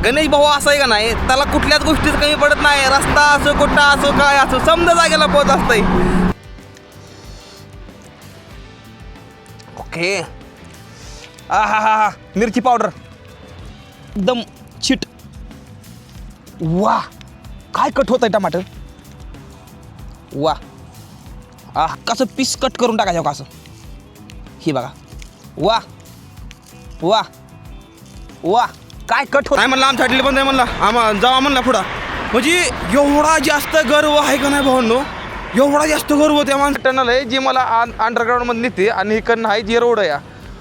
गणेश भाऊ असं आहे का नाही, त्याला कुठल्याच गोष्टीच कमी पडत नाही. रस्ता असो, कुठं असो, काय असो, समजा जागेला पोहोच असतंय. ओके. हा मिरची पावडर एकदम चिट. वा, काय कट होत आहे टमाटर. वा, कसं पीस कट करून टाकायचं का असं. ही बघा. वा वा वा, काय कट होत नाही म्हणलं. आमच्या हॉटेल पण नाही म्हणलं, जावा म्हणला पुढं. म्हणजे एवढा जास्त गर्व आहे का नाही भावांनो, एवढा जास्त गर्व त्या माणसाला आहे जी मला अंडरग्राऊंडमध्ये नेते. आणि इकडनं आहे जी रोड आहे,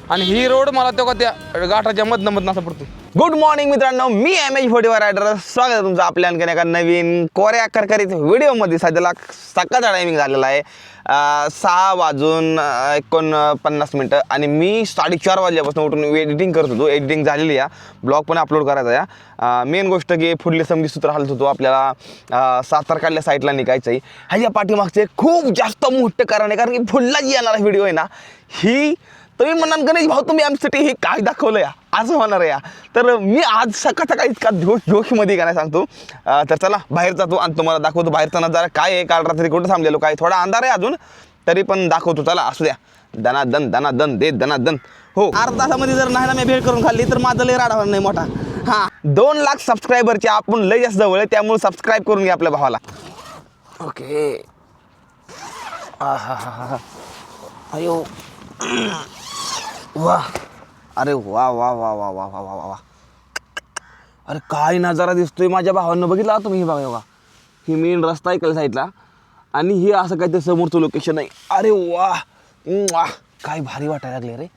आणि ही रोड मला तेव्हा त्या गाठाच्या मधनं असं पडतो. गुड मॉर्निंग मित्रांनो, मी MH44 रायडर. स्वागत आहे तुमचं आपल्या आणखीन एका नवीन कोऱ्या करकरीत व्हिडिओमध्ये. सध्याला सकाळचा टायमिंग झालेला आहे 6:49 आणि मी 4:30 वाजल्यापासून उठून एडिटिंग करत होतो. एडिटिंग झालेली आहे, ब्लॉग पण अपलोड करायचा आहे. मेन गोष्ट की पुढले समजी सूत्र हालत होतो. आपल्याला सातारकडल्या साईडला निघायचं आहे. ह्याच्या पाठीमागचे खूप जास्त मोठं कारण आहे, कारण की पुढला जी येणारा व्हिडिओ आहे ना, ही तुम्ही म्हणाल गणेश भाऊ तुम्ही आमच्यासाठी हे काय दाखवलं या, असं होणार आहे या. तर मी आज सकाळी इतका जोशमध्ये काय सांगतो. तर चला बाहेर जातो आणि तुम्हाला दाखवतो बाहेरचा नजारा काय आहे. काल रात्री कुठं थांबलेलो, काय थोडा अंधार आहे अजून, तरी पण दाखवतो. चला असू द्या. दनादन दे दनादन. हो, अर्धा तासामध्ये जर नाही ना मी भेट करून खाल्ली तर माझं लय राडावर नाही मोठा. 2 लाख सबस्क्रायबरचे आपण लय जास्त जवळ आहे, त्यामुळे सबस्क्राईब करून घ्या आपल्या भावाला. ओके. अयो वा, अरे वा वा वा वा वा वा वा वा वा. अरे काय नजारा दिसतोय माझ्या भावांना. बघितला तुम्ही? हे बघा, ही मेन रस्ता आहे साईडला, आणि हे असं काहीतरी समोरचं लोकेशन आहे. अरे वा वा, काय भारी वाटायला लागले रे.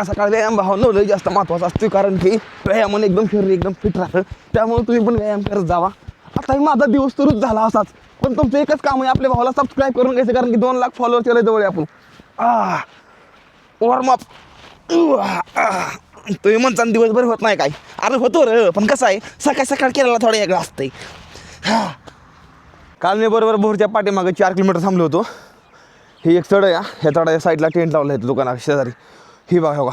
सकाळ व्यायाम भावांना लय जास्त महत्त्वाचा असतो, कारण की व्यायामाने एकदम शरीर एकदम फिट राहतं. त्यामुळे तुम्ही पण व्यायाम करत जावा. आताही माझा दिवस सुरूच झाला असाच, पण तुमचं एकच काम आहे आपल्या भावाला सबस्क्राईब करून घ्यायचं, कारण की 2 लाख फॉलोअर केले जवळ आपण. वॉर्मअप. तुम्ही म्हणता दिवसभर होत नाही काय, अरे होतो रे, पण कसं आहे सकाळ केलेला थोडं वेगळं असतंय. काल मी बरोबर भोरच्या पाठीमागे 4 किलोमीटर थांबलो होतो. ही एक चढ आहे, ह्या चढाच्या साईडला टेंट लावलं आहे दुकाना शेजारी. ही बघा हो,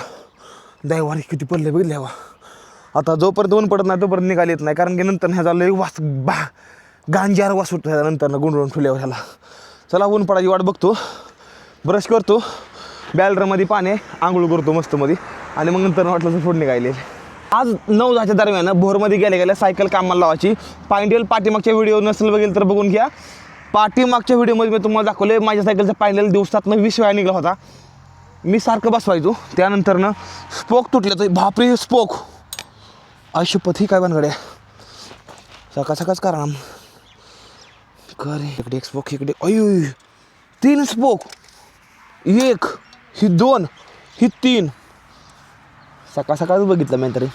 दैवारी किती पडले बघितले बा. आता जोपर्यंत ऊन पडत नाही तोपर्यंत निघाली येत नाही, कारण की नंतर ह्याचा लय वास गांजार वास सुटतो ह्यानंतर गुंडळून ठेवल्यावर ह्याला. चला ऊन पडायची वाट बघतो, ब्रश करतो, बॅलरमध्ये पाणी आंघोळ करतो मस्तमध्ये, आणि मग नंतर वाटलं तर फोडणी गायले. आज 9-10च्या दरम्यान भोरमध्ये गेल्या सायकल कामाला लावायची. पायंडेल पाठीमागच्या व्हिडिओ नसेल बघेल तर बघून घ्या. पाठीमागच्या व्हिडिओमध्ये मी तुम्हाला दाखवले माझ्या सायकलचा पायंडेल दिवसातनं 20 वेळा निघाला होता. मी सारखं बसवायचो, त्यानंतरनं स्पोक तुटले तर बापरे स्पोक. आयुष्यपथ ही काय बनगड्या, सकाळच कारण करे इकडे एक स्पोक, इकडे अयो 3 स्पोक, 1 ही 2 ही 3. सकाळच बघितलं मी तरी.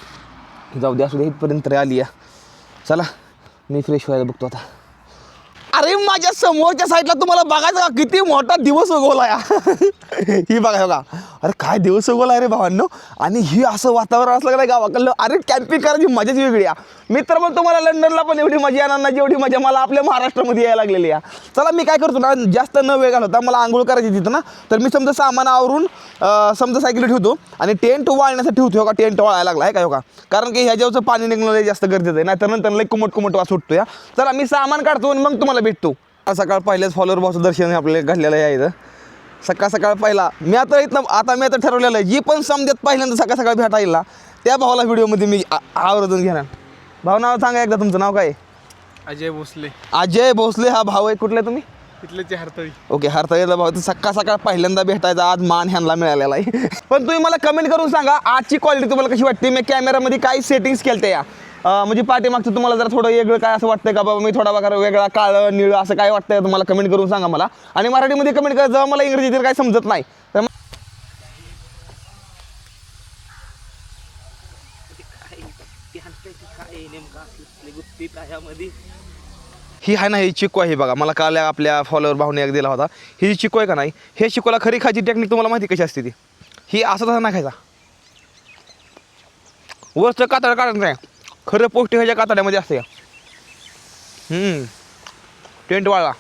जाऊ द्या, असू द्या, इथपर्यंत तरी आली आहे. चला मी फ्रेश व्हायला बघतो आता. अरे माझ्या समोरच्या साईडला तुम्हाला बघायचं का किती मोठा दिवस उगवला या. ही बघा बघा, अरे काय दिवस उगवला आहे रे भावांनो. आणि ही असं वातावरण असलं का नाही गावाकडलं, अरे कॅम्पिंग करायची मजाच वेगळी आहे. मित्र मग तुम्हाला लंडनला पण एवढी मजा येणार ना जेवढी मजा मला आपल्या महाराष्ट्रामध्ये यायला लागलेली आहे. चला मी काय करतो ना, जास्त न वेळ घालवता मला आंघोळ करायची तिथं ना, तर मी समजा सामान आवरून समजा सायकल ठेवतो आणि टेंट वाळण्यासाठी ठेवतो. का टेंट वाळायला लागला आहे काय हो का, कारण की ह्याच्यावरचं पाणी निघणं जास्त गरजेचं आहे, नाही तर नंतर लई कुमट वास सुटतो या. चला मी सामान काढतो आणि मग तुम्हाला भेटतो. सकाळ पहिल्याच फॉलोअर भाऊचं दर्शन आपल्याला घडलेलं आहे इथं. सकाळ पहिला मी आता ठरवलेलं आहे, जी पण समजत पहिल्यांदा सकाळ भेटा येईल ना त्या भावाला व्हिडिओमध्ये मी आवर्जून घेणार. भाऊ नाव सांगा एकदा, तुमचं नाव काय? अजय भोसले. अजय भोसले हा भाऊ आहे. कुठले तुम्ही? तिथले हरतळी. ओके, हरतळीला भाऊ. तर सकाळ पहिल्यांदा भेटायचा आज मान ह्यांना मिळालेला आहे. पण तुम्ही मला कमेंट करून सांगा आजची क्वालिटी तुम्हाला कशी वाटते. मी कॅमेरामध्ये काही सेटिंग्स केलते या, म्हणजे पाठीमागचं तुम्हाला जरा थोडं वेगळं काय असं वाटतंय का बाबा, मी थोडा बघा वेगळा काळं निळं असं काय वाटतंय तुम्हाला कमेंट करून सांगा मला. आणि मराठीमध्ये कमेंट करा, जेव्हा मला इंग्रजीत काय समजत नाही तर ही आहे ना, ही चिक्कू आहे बघा. मला काल आपल्या फॉलोअर भावने एक दिला होता. ही जी चिक्कू आहे का नाही, हे चिक्कूला खरी खायची टेक्निक तुम्हाला माहिती कशी असते ती. ही असं तसं नाही खायचा, वरचं कातड काढत नाही, खरं पौष्टिक ह्याच्या कातड्यामध्ये असते. टेंट वाळला.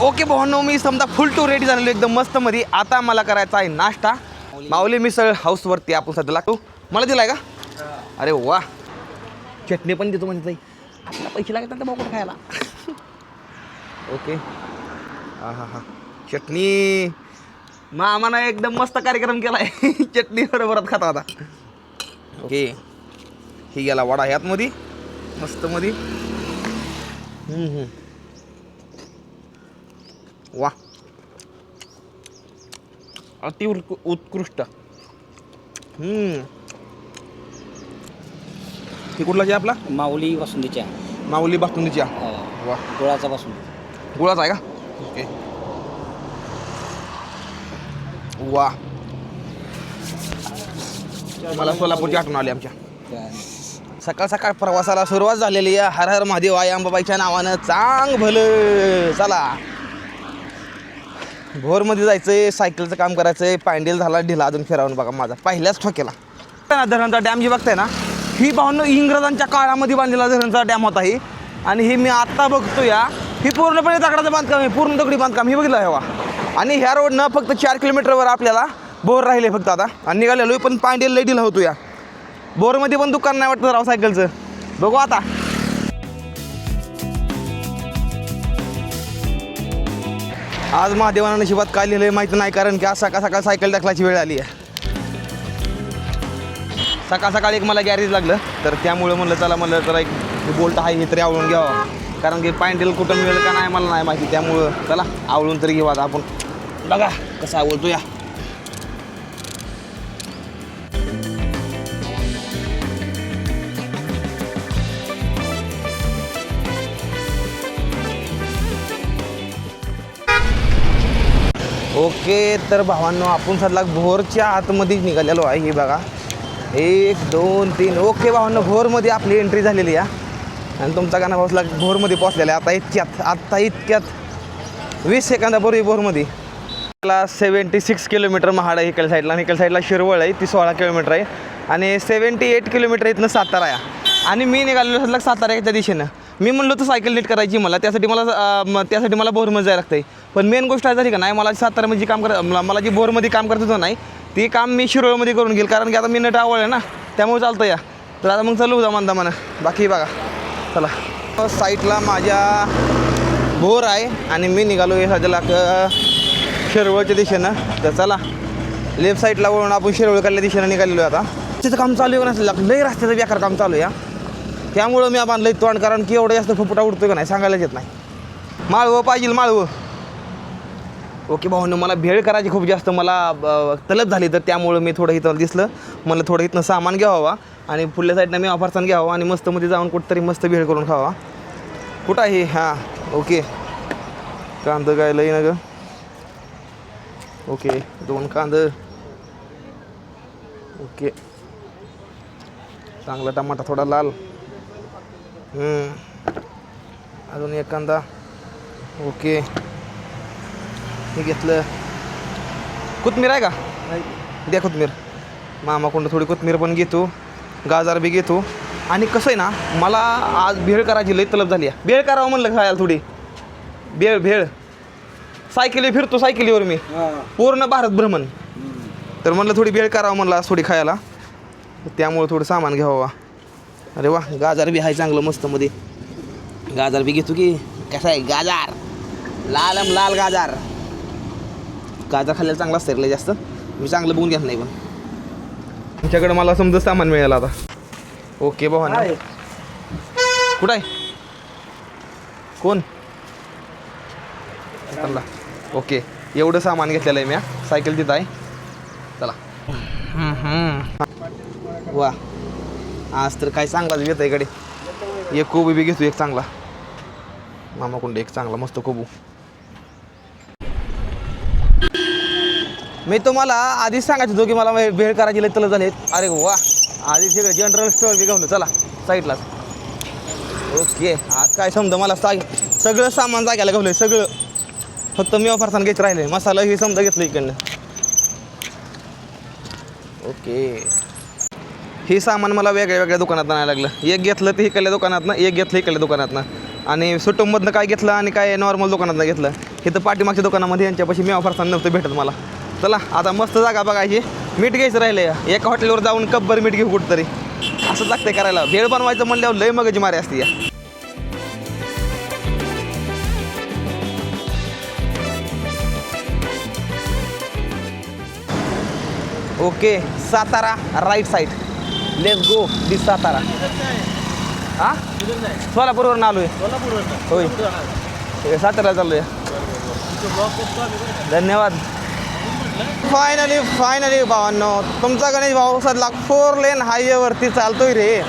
ओके भावांनो, मी समजा फुल टू रेडी झालेलो एकदम मस्त मध्ये. आता मला करायचा आहे नाश्ता. माऊली मिसळ हाऊसवरती आपण सध्या लागतो. मला दिलाय का? अरे वा, चटणी पण देतो म्हणजे आपला पैसे लागतात तर भाऊ खायला. ओके, हां हां हां, चटणी मामानं एकदम मस्त कार्यक्रम केलाय. चटणी बरोबरात खाता आता. ओके, ही गेला वडा ह्यात मध्ये मस्त मध्ये. वा, अति उत्कृष्ट. ही कुठला चहा आपला? माऊली बासुंदीच्या. माऊली बासुंदीच्या. वा, गुळाचा बासुंदी. गुळाचा आहे का? ओके, वा, मला सोलापूरची आठवण आली आमच्या. सकाळ सकाळ प्रवासाला सुरुवात झालेली आहे. हर हर महादेव आई अंबाबाईच्या नावानं चांग भलं. चला, भोरमध्ये जायचंय, सायकलचं काम करायचंय. पांडेल झाला ढिला अजून फिरावून बघा माझा पहिल्याच ठोकेला. धरणचा डॅम जी बघताय ना, ही भावनो इंग्रजांच्या काळामध्ये बांधलेला धरणचा डॅम होता ही. आणि ही मी आत्ता बघतो या, ही पूर्णपणे दगडाचं बांधकाम आहे, पूर्ण दगडी बांधकाम. ही बघितलं हवा. आणि ह्या रोडनं फक्त 4 किलोमीटरवर आपल्याला बोर राहिले फक्त आता. आणि निघालेलो पण पांडेल लय ढिला होतो या. बोरमध्ये पण दुकान नाही वाटतं राव सायकलचं. बघू आता. आज महादेवानं नशिबात काय लिहिलं आहे माहिती नाही, कारण की आज सकाळ सकाळ सायकल टाकल्याची वेळ आली आहे. सकाळ सकाळी एक मला गॅरेज लागलं, तर त्यामुळे म्हणलं चला, म्हणलं तर एक बोल्ट आहे हे तरी आवळून घ्यावं. कारण की पांडेल कुठं मिळेल का नाही मला नाही माहिती, त्यामुळं चला आवळून तरी घेऊ आता आपण. बघा कसा आवळतो या. ओके, तर भावांनो आपण सध्या भोरच्या आतमध्येच निघालेलो आहे. हे बघा, 1 2 3. ओके भावांनो, भोरमध्ये आपली एंट्री झालेली आहे. आणि तुमचा गाणं भाऊसला भोरमध्ये पोहोचलेला आहे आता इतक्यात 20 सेकंदापूर्वी भोरमध्ये. त्याला 76 किलोमीटर महाड आहे इकडल्या साईडला. आणि इकडल्या साईडला शिरवळ आहे, ती 16 किलोमीटर आहे. आणि 78 किलोमीटर इथनं सातारा आहे. आणि मी निघालेलो सध्या साताऱ्याच्या दिशेनं. मी म्हणलो तर सायकल नीट करायची मला, त्यासाठी मला भोरमध्ये जायला लागतं आहे. पण मेन गोष्ट आहे का नाही, मला साताऱ्यामध्ये जी काम मला जी भोरमध्ये काम करत होतं नाही, ती काम मी शिरोळमध्ये करून घेईल. कारण की आता मी नट आवडलं ना, त्यामुळे चालतं या. तर आता मग चालू जा म्हणा. बाकी बघा, चला. साईडला माझ्या भोर आहे आणि मी निघालो आहे सध्याला शिरवळच्या दिशेनं. तर चला, लेफ्ट साईडला वळून आपण शिरवळकडल्या दिशेनं निघालेलो आहे. आता तिथं काम चालू आहे का नाही, लई रस्त्याचं बेकार काम चालू आहे. त्यामुळं मी बांधलं तोंड, कारण की एवढं जास्त फुफुटा उडतो का नाही सांगायलाच येत नाही. माळवं पाहिजे, माळवं. ओके भाऊनं, मला भेळ करायची खूप जास्त मला तलब झाली, तर त्यामुळं मी थोडं इथं दिसलं, मला थोडं इथनं सामान घ्यावा आणि पुढल्या साईडनं मी वापरताना घ्यावा आणि मस्तमध्ये जाऊन कुठंतरी मस्त भेळ करून खावा. कुठं आहे? हां, ओके. कांदं काय लई ना गं. ओके, 2 कांदं. ओके, चांगला टमाटा थोडा लाल. अजून 1 कांदा. ओके, हे घेतलं. कोथमीर आहे का? द्या कोथमीर. मामाकडून थोडी कोथमीर पण घेतो, गाजर बी घेतो. आणि कसं आहे ना, मला आज भेळ करायची लई तलब झाली आहे. भेळ करावं म्हणलं खायला थोडी. भेळ सायकली फिरतो, सायकलीवर मी पूर्ण भारत भ्रमण. तर म्हणलं थोडी भेळ करावं म्हणलं आज थोडी खायला, त्यामुळं थोडं सामान घ्यावं. अरे वा, गाजर बी आहे चांगलं मस्त मध्ये. गाजर बी घेतो की. कसं आहे गाजर? लाल गाजर. गाजर खाल्ल्याला चांगला असतं रे जास्त. मी चांगलं बघून घेत नाही, पण तुमच्याकडे मला समजा सामान मिळालं आता. ओके भाऊ ना, कुठं आहे? कोण? चला, ओके, एवढं सामान घेतलेलं आहे मी. सायकल तिथं आहे. चला. वा, आज तर काय चांगलाच घेत आहे इकडे. एक कोबी बी घेतो, एक चांगला. मामाकुंड एक चांगला मस्त कोबू. मी तुम्हाला आधीच सांगायचं होतो की मला भेळ करायची लई तलब झाले. अरे वा, आधी सगळं जनरल स्टोअर बी घेऊन चला साईडलाच. ओके, आज काय समजा मला सगळं सामान जाग्याला घेऊन सगळं. फक्त मी वापरताना घ्यायचं राहिले. मसाला हे समजा घेतलं इकडनं. ओके, हे सामान मला वेगळ्या वेगळ्या दुकानात आणायला लागलं. एक घेतलं ते इकडल्या दुकानातनं, एक घेतलं इकडल्या दुकानातनं. आणि सुटुंबमधनं काय घेतलं आणि काय नॉर्मल दुकानातनं घेतलं. इथं पाठीमागच्या दुकानामध्ये यांच्यापाशी मेवा फरसाण नव्हतं भेटत मला. चला आता मस्त जागा बघायची. मीठ घ्यायचं राहिलं एका हॉटेलवर जाऊन कपभर मीठ घेऊ कुठंतरी. असंच लागतंय करायला. भेळ बनवायचं म्हणल्यावर लय मगज मारे असते या. Okay Satara right side. Let's go this Satara. हां सोलापूरवरून आलो आहे. होय सातारा चाललो आहे. धन्यवाद. फायनली भावांनो तुमचा गणेश भाऊ सदला 4 लेन हायवेवरती चालतोय रे.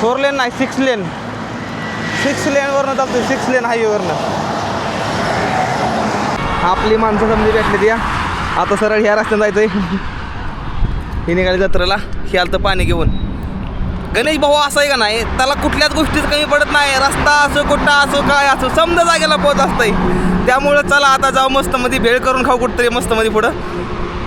4 लेन नाही 6 लेन. 6 लेनवरनं चालतोय. 6 लेन हायवेवरनं. आपली माणसं समजी भेटली या. आता सरळ ह्या रस्त्यानं जायचंय. ही निघाली जत्रेला. हे आलं तर पाणी घेऊन. गणेश भाऊ असं आहे का नाही त्याला कुठल्याच गोष्टीच कमी पडत नाही. रस्ता असो कुठं असो काय असो समजा जागेला पोहोच असतंय. त्यामुळं चला आता जाऊ मस्तमध्ये भेळ करून खाऊ कुठंतरी मस्तमध्ये पुढं.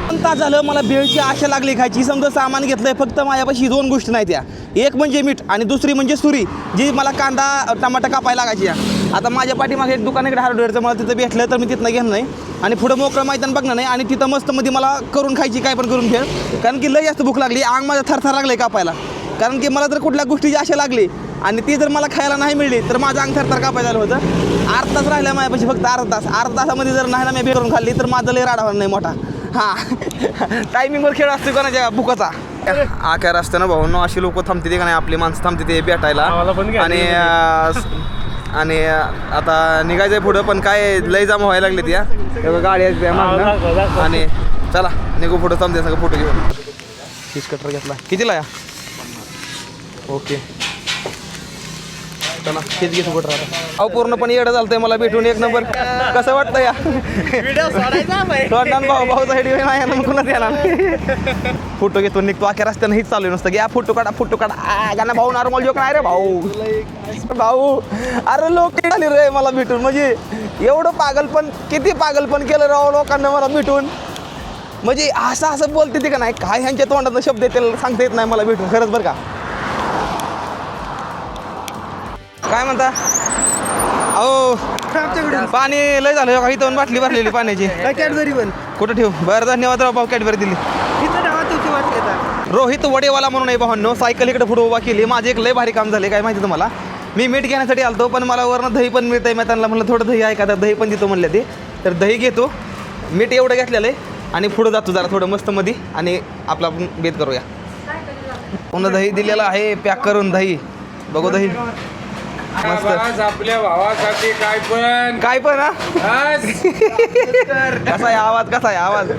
2 तास झालं मला भेळची आशा लागली खायची. समजा सामान घेतलंय फक्त माझ्यापाशी 2 गोष्टी नाही त्या. एक म्हणजे मीठ आणि दुसरी म्हणजे सुरी जी मला कांदा टमाटा कापायला लागायची. आता माझ्या पाठीमागे एक दुकान इकडे हार्डवेअरचं मला तिथं भेटलं तर मी तिथनं घेणार नाही आणि पुढं मोकळं मैदान बघणार नाही आणि तिथं मस्तमध्ये मला करून खायची काय पण करून भेळ. कारण की लय जास्त भूक लागली. अंग माझं थरथर लागलं कापायला. कारण की मला जर कुठल्या गोष्टीची आशा लागली आणि ती जर मला खायला नाही मिळली तर माझं अंग थरथर कापायला झालं होतं. 8 तास राहिला माझ्यापाशी फक्त अर्धा तासामध्ये जर नाही ना मी भेळ करून खाल्ली तर माझं लय राडा होणार नाही मोठा. हां टायमिंगवर खेळ असतो कोणाच्या भुकाचा. आख्या रस्त्यानं भाऊंनो अशी लोक थांबते ते का नाही आपली माणसं थांबते ते भेटायला. आणि आता निघायचं पुढं पण काय लय जाम व्हायला लागले त्या गाडी आहेत त्या मागं. आणि चला निघू पुढं थांबते सगळं फोटो घेऊन. फिश कटर घेतला कितीला या. ओके चला हेच घेतो कुठं राहता. अहो पूर्णपणे येडं चालतंय मला भेटून. एक नंबर. कसं वाटतं या सोडणार भाऊचा हेडी नाही मग कुणाच येणार. फोटो घेतो निघतो. अख्या रस्त्यानं हेच चालू नसतं की या फोटो काढा गाणं. भाऊ नॉर्मल जोक नाही रे भाऊ. अरे लोक झाली रे मला भेटून. म्हणजे एवढं पागलपण किती पागलपण केलं राव लोकांना मला भेटून. म्हणजे असं बोलते ते का नाही काय ह्यांच्या तोंडातनं शब्द येतील सांगता येत नाही मला भेटून. खरंच बरं का. काय म्हणता. अहो पाणी लय झालं का. इथं बाटली भरलेली पाण्याची. कॅडबरी पण कुठं ठेवू. बरं धन्यवाद राव भाऊ कॅडबरी दिली. रोहित वडेवाला म्हणून आहे भावांनो. सायकल इकडे पुढे उभा केली. माझे एक लय भारी काम झाले काय माहिती तुम्हाला. मी मीठ घेण्यासाठी आलतो पण मला वरनं दही पण मिळतंय. मी त्यांना म्हणलं थोडं दही आहे का तर दही पण देतो म्हणलं ते. तर दही घेतो. मीठ एवढं घेतलेलं आहे आणि पुढं जातो जरा थोडं मस्तमध्ये आणि आपला आपण बेत करूया. पुन्हा दही दिलेलं आहे पॅक करून. दही बघू दही मस्त. आपल्या भावासाठी काय पण हा कसा आहे आवाज.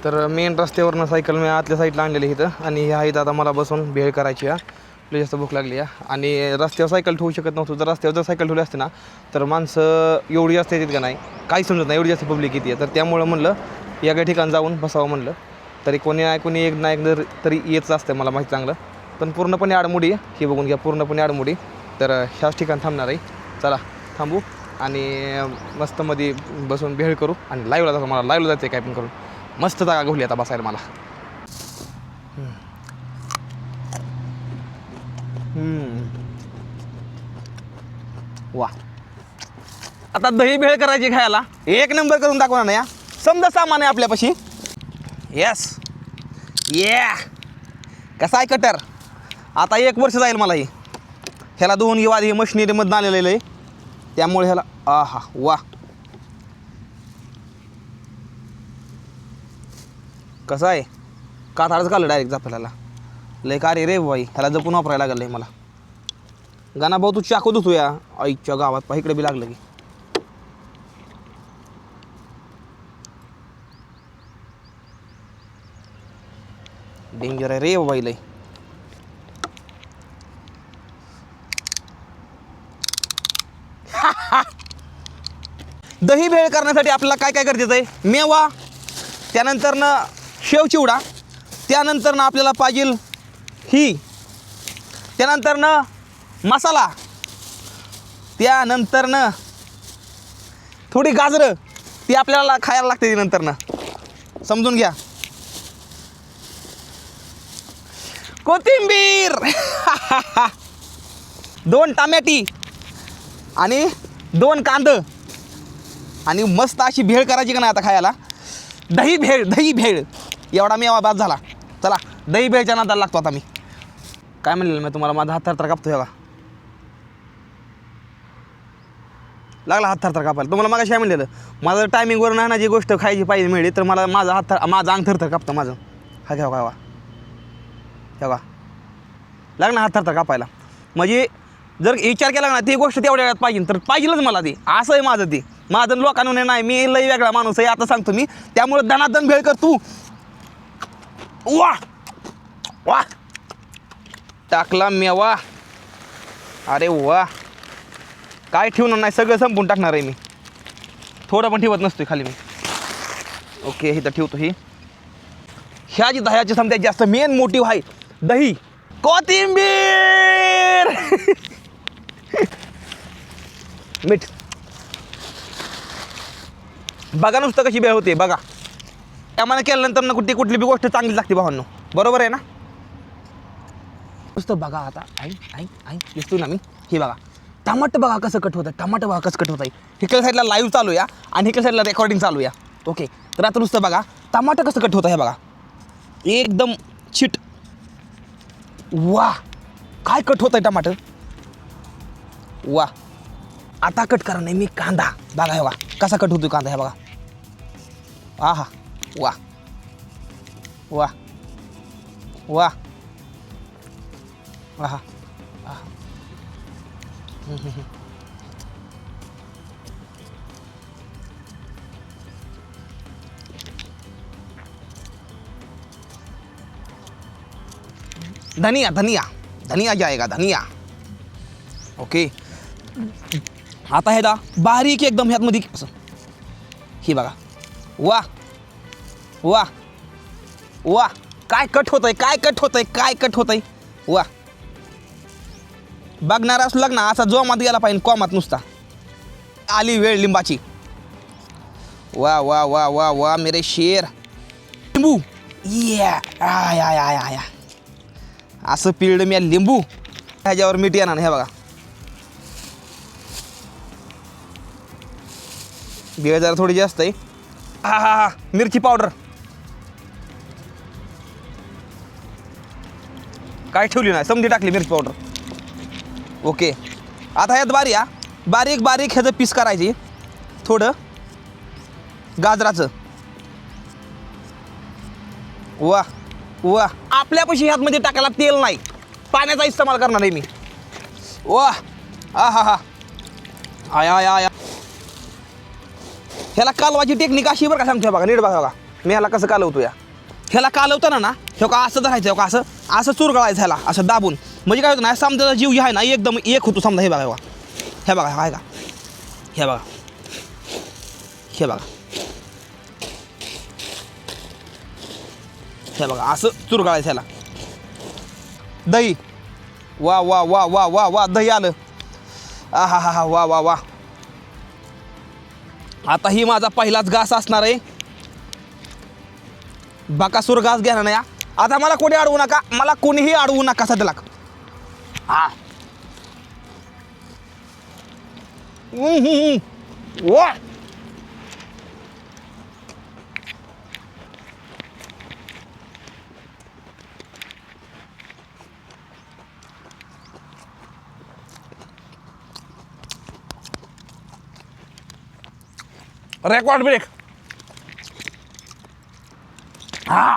तर मेन रस्त्यावरनं सायकल मी आतल्या साईडला आणलेली इथं आणि ह्या इथं आता मला बसून भेळ करायची आहे. लई जास्त भूक लागली आहे आणि रस्त्यावर सायकल ठेवू शकत नव्हतो. जर रस्त्यावर जर सायकल ठेवली असते ना तर माणसं एवढी जास्त येतात का नाही काही समजत नाही. एवढी जास्त पब्लिक येते. तर त्यामुळं म्हणलं या काही ठिकाणी जाऊन बसावं म्हणलं. तरी कोणी एक ना एक तरी येतच असतं मला माहिती चांगलं. पण पूर्णपणे आडमुडी हे बघून घ्या. पूर्णपणे आडमुडी. तर ह्याच ठिकाणी थांबणार आहे. चला थांबू आणि मस्तमध्ये बसून भेळ करू आणि लाईव्हला जातो. मला लाईव्हला जायचं आहे काय पण करून. मस्त जागा घोली आता बसायला मला. वा आता दही भेळ करायची खायला एक नंबर करून दाखवणार ना या. समजा सामान आहे आपल्यापाशी. येस कसा आहे कटर. आता 1 वर्ष जाईल मला ही. ह्याला धुवून घेऊ आधी. हे मशिनरीमधून आलेलं आहे त्यामुळे ह्याला आहा वा कसं आहे. कातडच काढलं डायरेक्ट आपल्याला. लय का रे बाई. ह्याला जपून वापरायला लागलं आहे मला. गाणा भाऊ तू चाकू धुतो या आईच्या गावात पहा इकडे बी लागलं की. डेंजर आहे रे बाई लय. दही भेळ करण्यासाठी आपल्याला काय काय गरजेचं आहे? मेवा, त्यानंतरनं शेव चिवडा, त्यानंतरनं आपल्याला पाहिजे ही, त्यानंतरनं मसाला, त्यानंतरनं थोडी गाजरं, ती आपल्याला खायला लागते नंतरनं, समजून घ्या. कोथिंबीर 2 टमाटी आणि 2 कांदं आणि मस्त अशी भेळ करायची का नाही आता खायला. दही भेळ एवढा मेवा बाद झाला. चला दही भेळच्या नादाला लागतो आता मी. काय म्हणलेलं मी तुम्हाला, माझा हात थरथर कापतोय का? लागला हात थरथर कापायला. तुम्हाला मागाशी काय म्हणलेलं, माझं टायमिंगवर नाही ना जी गोष्ट खायची पाहिजे मिळली तर मला माझं अंग थरथर कापतं माझं. हा घ्या का तेव्हा लागला हात थरथर कापायला. म्हणजे जर विचार केला ना ती गोष्ट तेवढ्या वेळात पाहिजे तर पाहिजेलच मला ती. असं आहे माझं ते. माझं लोकांना नाही, मी लई वेगळा माणूस आहे आता सांगतो मी. त्यामुळे दणादण भेळ कर तू. वा वा टाकला मेवा. अरे वा, काय ठेवणार नाही, सगळं संपून टाकणार आहे मी. थोडं पण ठेवत नसतोय खाली मी. ओके इथं ठेवतो. ही ह्या जी दह्याची समजा जास्त मेन मोटिव्ह आहे दही, कोथिंबीर मीठ. बघा नुसतं कशी भेळ होते बघा. त्यामुळे केल्यानंतर ना कुठली बी गोष्ट चांगली लागते भावांनो. बरोबर आहे ना? नुसतं बघा आता. आई दिसतो ना मी. हे बघा टमाटर बघा कसं कट होतं. टमाटर बघा कसं कट होत आहे. हिकल साईडला लाईव्ह चालू या आणि हिकल साईडला रेकॉर्डिंग चालू या. ओके तर आता नुसतं बघा टमाटर कसं कट होतं. हे बघा एकदम चिट. वा काय कट होत आहे टमाटर. वा आता कट करा नाही मी कांदा. बघा हे बघा कसा कट होतो कांदा. हे बघा आहा वा वा वा आहा आहा. धनिया जाएगा धनिया. ओके आता हे दा बारीक एकदम ह्यातमध्ये असं. ही बघा वा वा वा काय कट होत आहे. वा बघणार असलं ना असा जोमात गेला पाहिजे कॉमात नुसता. आली वेळ लिंबाची. वा वा वा वा वा मेरे शेर. लिंबू या आया असं पिळलं मी लिंबू. ह्याच्यावर मीठ येणार. हे बघा भेळ जरा थोडी जास्त आहे. हा मिरची पावडर काय ठेवली नाही, समजी टाकली मिरची पावडर. ओके आता ह्यात बारीक ह्याचं पीस करायची. थोडं गाजराचं. वा वा आपल्यापाशी ह्यातमध्ये टाकायला तेल नाही, पाण्याचा इस्तेमाल करणार आहे मी. वा हा आया ह्याला कालवाची टेक्निक अशी बरं का सांगतो. बघा नीट बघा मी ह्याला कसं कालवतो. ह्याला कालवताना ना हे का असं धरायचं. हो का असं चुरगळायचं ह्याला असं दाबून. म्हणजे काय होतं ना समजा जीव जे आहे ना एकदम एक होतो समजा. हे बघा आहे का हे बघा असं चुरगळायचं ह्याला. दही वा वा वा वा वा वा दही आलं. हा वा वा वा. आता ही माझा पहिलाच घास असणार आहे. बाकासूर घास घेणार नाही. आता मला कोणी अडवू नका, मला कोणीही अडवू नका सध्याला. हा वा रेकॉर्ड ब्रेक. हा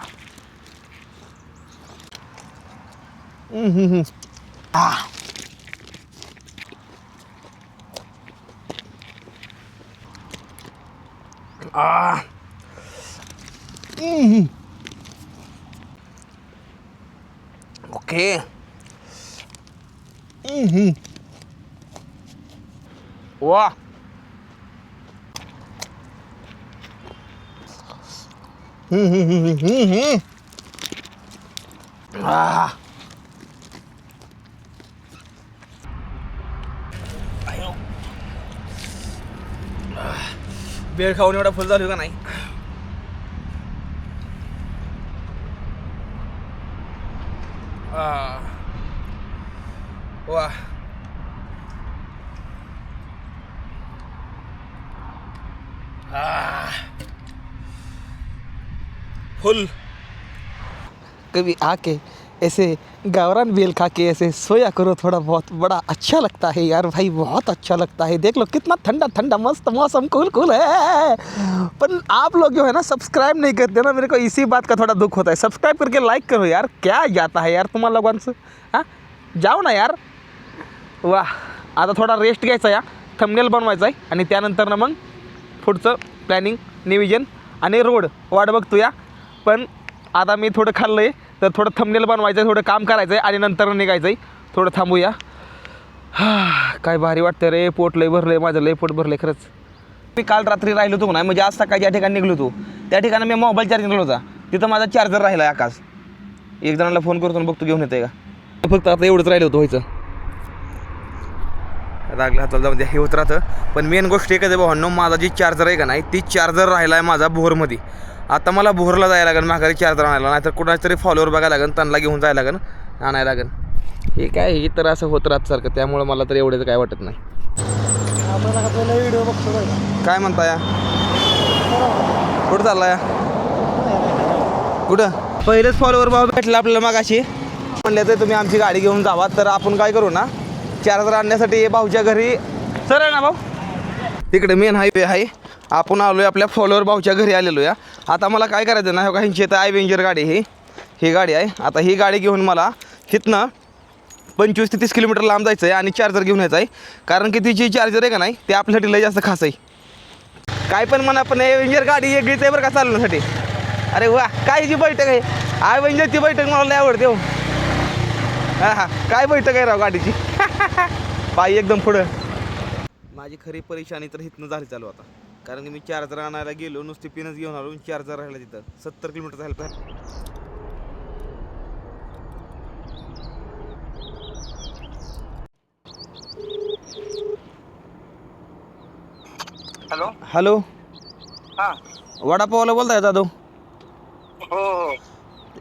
ओके वा बेळ खाऊन एवढा फुल झालो का नाही. वा फुल. कभी आके ऐसे गावरान बेल खा के ऐसे सोया करो थोड़ा बहुत, बड़ा अच्छा लगता है यार भाई, बहुत अच्छा लगता है. देख लो कितना ठंडा ठंडा मस्त मौसम, कूल कूल है. पर आप लोग जो है ना सब्सक्राइब नहीं करते ना, मेरे को इसी बात का थोड़ा दुख होता है. सब्सक्राइब करके लाईक करो यार, क्या जाता है यार तुम्हाला लोकांचं. हां जाऊ ना यार. वाह आता थोडा रेस्ट घ्यायचा या, थंबनेल बनवायचा आहे आणि त्यानंतर ना मग पुढचं प्लॅनिंग नियोजन आणि रोड वाट बघतो या. पण आता मी थोडं खाल्लं आहे तर थोडं थंबनेल बनवायचं आहे, थोडं काम करायचं आहे आणि नंतर निघायचं आहे. थोडं थांबूया. काय भारी वाटतं रे, पोट लय भरलं आहे माझं, लय पोट भरलं आहे खरंच. मी काल रात्री राहिलो होतो नाही, म्हणजे आज सकाळी ज्या ठिकाणी निघलो होतो त्या ठिकाणी मी मोबाईल चार्जिंगला होता, तिथं माझा चार्जर राहिला आहे. आकाश एक जणाला फोन करतो आणि बघतो घेऊन येतं का. फक्त आता एवढंच राहिलं होतं व्हायचं. लागलं हाताला जाऊन द्या, हे होत राहतं. पण मेन गोष्ट एकच आहे भावांनो, माझा जी चार्जर आहे का नाही ती चार्जर राहिला आहे माझा भोरमध्ये. आता मला भोरला जायला लागेल माघारी चार्जर आणायला, नाहीतर कुणाच तरी फॉलोअर बघायला लागेल, त्यांना घेऊन जायला लागेल, आणायला लागेल. हे काय हे तर असं होत राहत सारखं, त्यामुळं मला तर एवढंच काय वाटत नाही. व्हिडिओ बघतो काय म्हणता या, कुठं चालला या, कुठं पहिलेच फॉलोअर भाव भेटला आपल्याला मागाशी. म्हणलं तर तुम्ही आमची गाडी घेऊन जावा, तर आपण काय करू ना चार्जर आणण्यासाठी भाऊच्या घरी सर आहे ना भाऊ, तिकडे मेन हायवे आहे. आपण आलो आहे आपल्या फॉलोअर भाऊच्या घरी आलेलो या. आता मला काय करायचं ना, ह्या ह्यांची येतं ॲव्हेंजर गाडी, ही गाडी आहे. आता ही गाडी घेऊन मला इथनं 25 ते 30 किलोमीटर लांब जायचं आहे आणि चार्जर घेऊन यायचं आहे. कारण की तिची चार्जर आहे का नाही ते आपल्यासाठी लय जास्त खास आहे. काय पण म्हणा, पण ॲव्हेंजर गाडी वेगळीच आहे बरं का चालण्यासाठी. अरे वा काय जी बैठक आहे, ॲव्हेंजरची बैठक मला लय आवडते हो. हां काय बैठक आहे राव गाडीची. पायी एकदम पुढं. माझी खरी परेशानी तर इथनं झाली चालू आता, कारण की मी चार्जर आणायला गेलो, नुसती पिनच घेऊन आलो, चार्जर राहिला तिथं 70 किलोमीटर झालं. हॅलो हॅलो हां वडापावला बोलताय जाधव. हो हो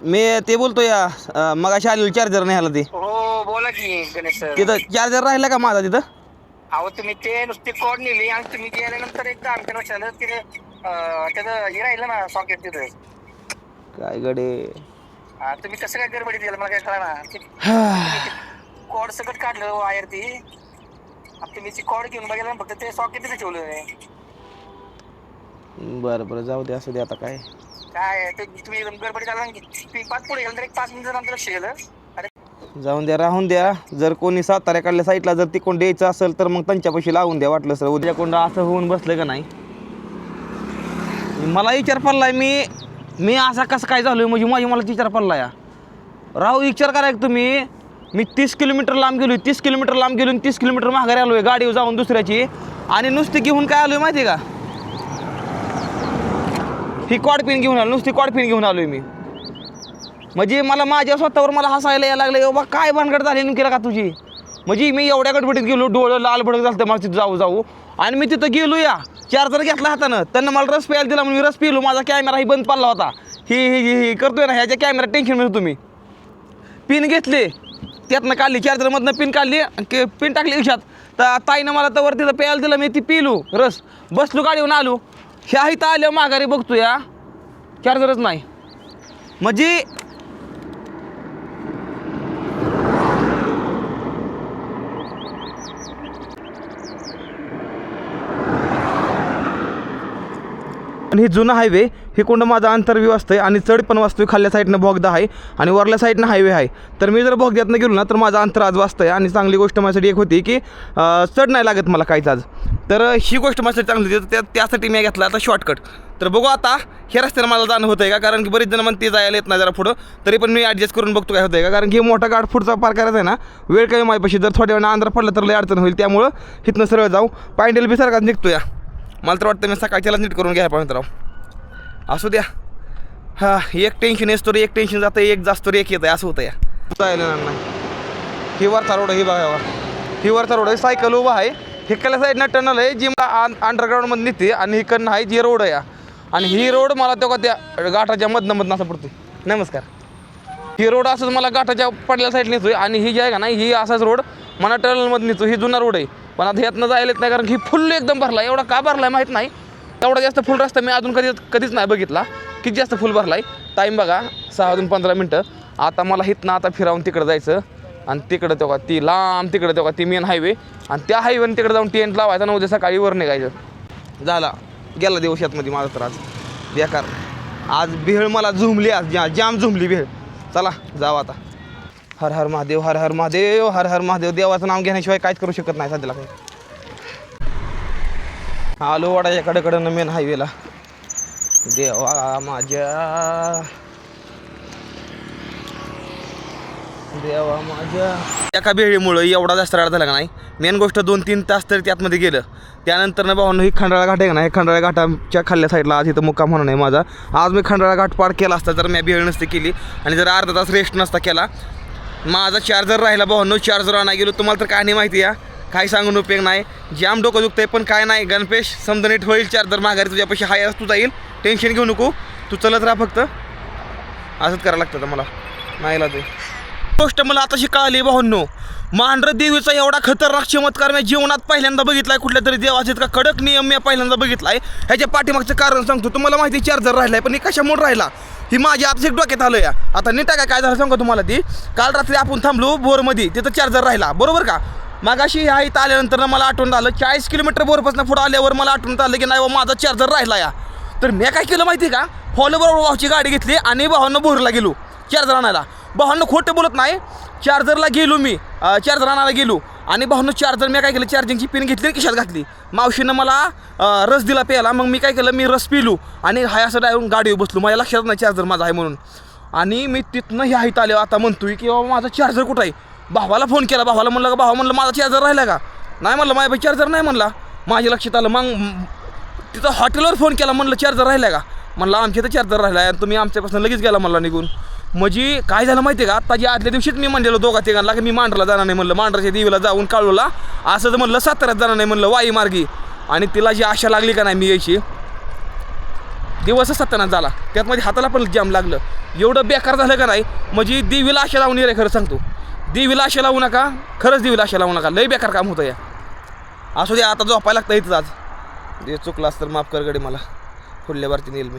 मी ते बोलतो या मगाशी आलेलं चार्जर नाही आला ते. हो बोला की गणेश सर. तिथं चार्जर राहिला का माझा तिथं. अहो तुम्ही ते नुसती कोड नेली आणि तुम्ही गेल्यानंतर एकदा आमच्या लक्षात तिथे त्याचं हे राहिलं ना सॉकेट तिथे. काय गडे तुम्ही कसं काय गडबडीत गेलं मला काय कळना. कोड सगळं काढलं वायर ती, तुम्ही ती कोड घेऊन बघायला फक्त ते सॉकेट तिथे ठेवलं. बरं बरं जाऊ दे, असं दे आता काय. काय तुम्ही एकदम गडबडीत आला तुम्ही 5 पुढे गेलं तर 1 5 मिनिटं नंतर लक्ष गेलं. जाऊन द्या, राहून द्या. जर कोणी साताऱ्याकडल्या साईडला जर तिकडून द्यायचं असेल तर मग त्यांच्यापाशी लावून द्या वाटलं सर. उद्या कोण असं होऊन बसलं का नाही. मला विचार पडलाय मी असा कसं काय झालो म्हणजे मला विचार पडला या राव. विचार करा तुम्ही, मी 30 किलोमीटर लांब गेलो, 30 किलोमीटर लांब गेलो, 30 किलोमीटर माघारी आलो आहे गाडीवर जाऊन दुसऱ्याची, आणि नुसती घेऊन काय आलो आहे माहिती आहे का, ही कॉडपिन घेऊन आलो, नुसती कॉडपिन घेऊन आलो आहे मी. म्हणजे मला माझ्या स्वतःवर मला हसायला यायला लागलं, बाबा काय भानगड झाली नेमकी का तुझी. म्हणजे मी एवढ्या गडबडीत गेलो, डोळं लाल भडक झालं मला तिथं जाऊ आणि मी तिथं गेलो या, चार्जर घेतला हातानं, त्यांना मला रस प्यायला दिला म्हणून मी रस पिलो. माझा कॅमेरा ही बंद पडला होता, ही करतोय ना ह्याच्या कॅमेरा टेन्शनमध्ये तुम्ही. पिन घेतले त्यातनं काढली, चार्जरमधनं पिन काढली, पिन टाकली विषयात, तर ताईनं मला तर वरती प्यायला दिलं, मी ती पिलो रस, बसलो गाडीहून आलो. ह्या इथं आल्या माघारी बघतो या चार्जरच नाही. म्हणजे आणि हे जुनं हायवे, हे कोणतं माझा अंतरव्यू असतं आणि चढ पण वाचतोय. खाल्ल्या साईडनं बोगदा आहे आणि वरल्या साईडनं हायवे आहे. तर मी जर बोगद्यातनं गेलो ना तर माझा अंतर आज वाचतं आहे. आणि चांगली गोष्ट माझ्यासाठी एक होती की चढ नाही लागत मला काहीच आज. तर ही गोष्ट माझ्यासाठी चांगली होती, त्यासाठी मी घेतला आता शॉर्टकट. तर बघू आता हे रस्त्यानं मला जाणं होतं आहे का, कारण की बरेच जण म्हणते जायला येत नाही जरा पुढं, तरी पण मी ॲडजस्ट करून बघतो काय होतं आहे का. कारण की मोठा गाठ पुढचा पार करायचा आहे ना, वेळ कमी माझ्यापाशी, जर थोड्या वेळा अंधार पडला तर लय अडचण होईल. त्यामुळं इथनं सरळ जाऊ, पायंडेल बी सारखाच निघतो या. मला तर वाटतं मी सकाळच्याला नीट करून घ्यायला पाहिजे राव. असू द्या, हा एक टेन्शन येतो रे, एक टेन्शन जातं, एक जास्त रे, एक येतं, असं होतं या. जायला नाही. ही वरचा रोड आहे, ही बघा ही वरचा रोड आहे. सायकल उभा आहे, हिकडल्या साईडनं टनल आहे जी अंडरग्राऊंडमध्ये निघते आणि हिकडनं आहे जी रोड आहे या. आणि ही रोड मला तेव्हा त्या घाटाच्या मधनं असं पडते. नमस्कार. ही रोड असंच मला घाटाच्या पडल्या साईड नेतोय आणि ही जी आहे का नाही ही असाच रोड मला टनलमध्ये नेतो. ही जुना रोड आहे पण आता ह्यातनं जायला येत नाही कारण ही फुल एकदम भरला. एवढा का भरला आहे माहीत नाही. एवढा जास्त फुल रस्ता मी अजून कधीच नाही बघितला. किती जास्त फुल भरला आहे. टाईम बघा 6 वाजून 15 मिनटं. आता मला हितनं आता फिरावून तिकडं जायचं आणि तिकडं तेव्हा ती लांब तिकडं तेव्हा ती मेन हायवे आणि त्या हायवेने तिकडे जाऊन टेंट लावायचा आणि उद्या सकाळी वर निघायचं. झाला गेला दिवस यातमध्ये माझा तर आज बेकार. आज भेळ मला झुमली, आज जाम झुमली भेळ. चला जाऊ आता. हर हर महादेव, हर हर महादेव, हर हर महादेव. देवाचं नाव घेण्याशिवाय काहीच करू शकत नाही सध्याला काही. आलो वाडाच्या कडेकडं मेन हायवेला. देवा माझ्या, देवा माझ्या. एका भेळीमुळं एवढा जास्त राड झाला का नाही. मेन गोष्ट 2-3 तास तरी त्यातमध्ये गेलं. त्यानंतर ना भावांनो ही खंडाळा घाट आहे का नाही, खंडाळा घाटाच्या खाल्ल्या साईडला आज इथं मुक्काम होणार नाही माझा. आज मी खंडाळा घाट पार केला असता जर मी भेळ नसती केली आणि जर अर्धा तास रेस्ट नसता केला. माझा चार्जर राहिला भावांनो, चार्जर आणायला गेलो. तुम्हाला तर काय नाही माहिती या, काही सांगून उपयोग नाही. जाम डोकं दुखतंय पण काय नाही. गणपेश समजा नीट होईल. चार्जर माघारी तुझ्यापाशी हाय तू जाईल, टेन्शन घेऊ नको, तू चलत राहा फक्त. असंच करायला लागतं तर मला नाही ते गोष्ट मला आताशी कळाली भावांनो. मांढर देवीचा एवढा खतरनाक चमत्कार मी जीवनात पहिल्यांदा बघितलाय. कुठल्या तरी देवाचा इतका कडक नियम मी पहिल्यांदा बघितलाय. ह्याच्या पाठीमागचं कारण सांगतो तुम्हाला. माहिती चार्जर राहिलाय पण हे कशामुळे राहिला ही माझ्या आताच एक डोक्यात आलं या. आता नीट काय झालं सांगतो तुम्हाला. ती काल रात्री आपण थांबलो बोरमध्ये, तिथं चार्जर राहिला बरोबर का. मग अशी ह्या इथं आल्यानंतर मला आठवण आलं 40 किलोमीटर बोरपासून पुढं आल्यावर मला आठवण आलं की नाही माझा चार्जर राहिला या. तर मी काय केलं माहिती का, फॉलोबरोबर भावाची गाडी घेतली आणि भावांना बोरला गेलो चार्जर आणायला. भावांना खोटं बोलत नाही, चार्जरला गेलो मी, चार्जर आणायला गेलो आणि भावांना चार्जर मी काय केलं चार्जिंगची पिन घेतली खिशात घातली. मावशीनं मला रस दिला प्यायला. मग मी काय केलं मी रस पिलो आणि हाय असं डायरेक्ट गाडीवर बसलो. माझ्या लक्षात नाही चार्जर माझा आहे म्हणून. आणि मी तिथनं ह्या इथं आले. आता म्हणतोय की बाबा माझा चार्जर कुठं आहे. भावाला फोन केला. भावाला म्हणलं का भावा म्हणलं माझा चार्जर राहिला का. नाही म्हणलं माझ्या चार्जर नाही म्हणला. माझ्या लक्षात आलं. मग तिथं हॉटेलवर फोन केला म्हणलं चार्जर राहिला का. म्हणलं आमच्या इथं चार्जर राहिला आहे आणि तुम्ही आमच्यापासून लगेच गेला म्हणला निघून. म्हणजे काय झालं माहिती आहे का, आत्ताच्या आदल्या दिवशीच मी म्हणलेलो दोघा तिघांना की मी मांढरला जाणार नाही म्हणलं. मांढराच्या देवीला जाऊन काळूला असंच म्हणलं, साताऱ्यात जाणार नाही म्हणलं वाई मार्गी. आणि तिला जी आशा लागली का नाही मी यायची, दिवसच सत्यानाश झाला. त्यातमध्ये हाताला पण जाम लागलं. एवढं बेकार झालं का नाही. म्हणजे देवीला आशा लावून रे, खरं सांगतो देवीला आशा लावू नका. खरंच देवीला आशा लावू नका. लय बेकार काम होतं या. असू दे आता झोपायला लागतं इथंच आज. जे चुकलं असतं माफ कर गडी मला. पुढल्या वरती नेईल मी.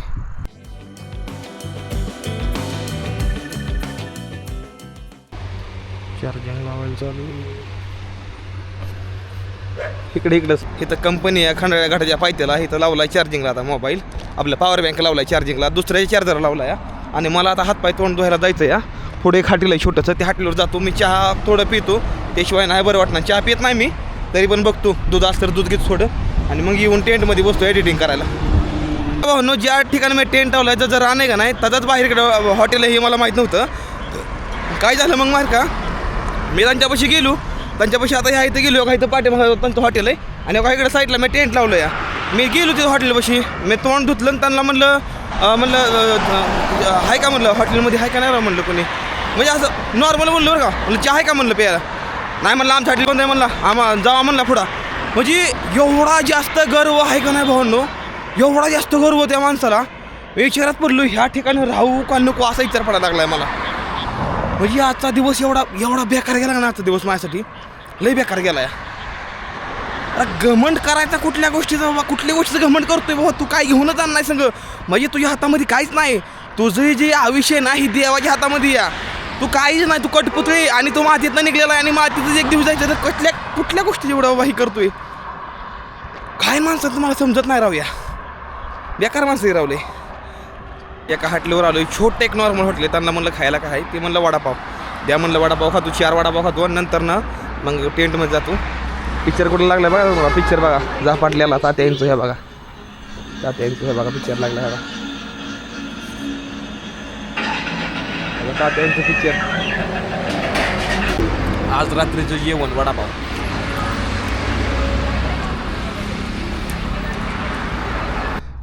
चार्जिंग लावायला चालू इकडंच. इथं कंपनी आहे खंडाळ्या घाटाच्या पायथ्याला. इथं लावलाय चार्जिंगला आता मोबाईल. आपलं पॉवर बँक लावलाय चार्जिंगला. दुसऱ्याच्या चार्जर लावला या. आणि मला आता हातपाय तोंड धुवायला जायचं या. पुढे एक हॉटेल आहे छोटंसं, त्या हॉटेलवर जातो मी. चहा थोडं पितो, त्याशिवाय नाही बरं वाटणार. चहा पित नाही मी तरी पण बघतो दूध असतं दूध घेतो थोडं आणि मग येऊन टेंटमध्ये बसतो एडिटिंग करायला. भाऊ ज्या ठिकाणी मी टेंट लावलाय जर राहणे का नाही त्याचाच बाहेर इकडं हॉटेल आहे हे मला माहीत नव्हतं. काय झालं मग माहीत का, मी त्यांच्यापाशी गेलो. त्यांच्यापाशी आता ह्या इथं गेलो का इथं पाठीमागं त्यांचं हॉटेल आहे आणि इकडे साईडला मी टेंट लावलं या. मी गेलो तिथं हॉटेलपाशी. मी तोंड धुतलं आणि त्यांना म्हणलं आहे का म्हणलं हॉटेलमध्ये आहे का नाही म्हणलं कोणी. म्हणजे असं नॉर्मल म्हणलं बरं का. म्हणलं चहा आहे का म्हणलं प्यायला. नाही म्हणलं आमच्या हॉटेल बंद आहे म्हणला. जावा म्हणला पुढं. म्हणजे एवढा जास्त गर्व आहे का नाही भावांनो, एवढा जास्त गर्व त्या माणसाला. मी विचारात पडलो ह्या ठिकाणी राहू का नको असा विचार पडायला लागला आहे मला. म्हणजे आजचा दिवस एवढा बेकार गेला ना. आजचा दिवस माझ्यासाठी लय बेकार गेला या. अरे घमंड करायचा कुठल्या गोष्टीचा बाबा, कुठल्या गोष्टीचं घमंड करतोय बाबा. तू काय घेऊनच आण नाही सगळं. म्हणजे तुझ्या हातामध्ये काहीच नाही. तुझं जे आयुष्य नाही देवाच्या हातामध्ये या. तू काहीच नाही. तू कटपुतळी आणि तू मातीतनं निघलेला आहे आणि मातीतच एक दिवस जायचं तर कुठल्या गोष्टी एवढं बाबा ही करतोय. काय माणसं तुम्हाला समजत नाही राहूया. बेकार माणसं रावले. एका हॉटेलवर आलो, छोटं एक नॉर्मल हॉटेल आहे. त्यांना म्हणलं खायला काय आहे ते म्हणलं वडापाव द्या. म्हणलं वडापाव खातो, 4 वडापाव खातो. नंतर ना मग टेंटमध्ये जातो. पिक्चर कुठं लागला बघा बघा. पिक्चर बघा झापाटल्याला तात्यांचं हे बघा. तात्यांचं हे बघा पिक्चर लागला हे बघा. तात्यांचं पिक्चर. आज रात्रीचं जेवण वडापाव.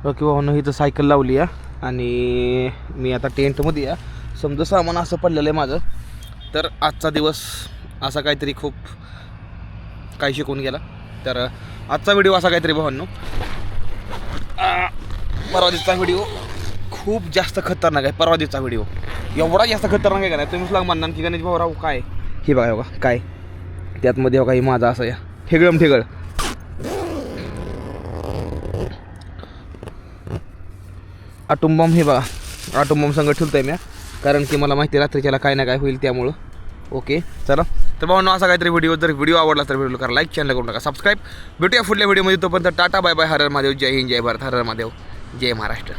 ओके भाऊ इथं सायकल लावली या. आणि मी आता टेंटमध्ये आहे. समजा सामान असं पडलेलं आहे माझं. तर आजचा दिवस असा काहीतरी खूप काही शिकून गेला. तर आजचा व्हिडिओ असा काहीतरी भावांनो. परवा दिवसचा व्हिडिओ खूप जास्त खतरनाक आहे. परवा दिवसचा व्हिडिओ एवढा जास्त खतरनाक आहे का नाही तुम्हीच लाग म्हणणार की गणेश भाऊराव काय हे बघा बघा काय त्यातमध्ये बघा हे माझा असं या ठेगळम ठेगळ. आटुंबॉम्ब हे बघा आटुंबॉम्ब संगत ठेवतो आहे मी कारण की मला माहिती रात्रीच्याला काय ना काय होईल त्यामुळं. ओके चला तर भावनो असा काहीतरी व्हिडिओ. जर व्हिडिओ आवडला तर व्हिडिओ करा लाईक, चॅनल करून टाका सबस्क्राईब. भेटूया पुढल्या व्हिडिओमध्ये. तोपर्यंत टाटा बाय बाय. हर हर महादेव. जय हिंद, जय भारत. हर हर महादेव, जय महाराष्ट्र.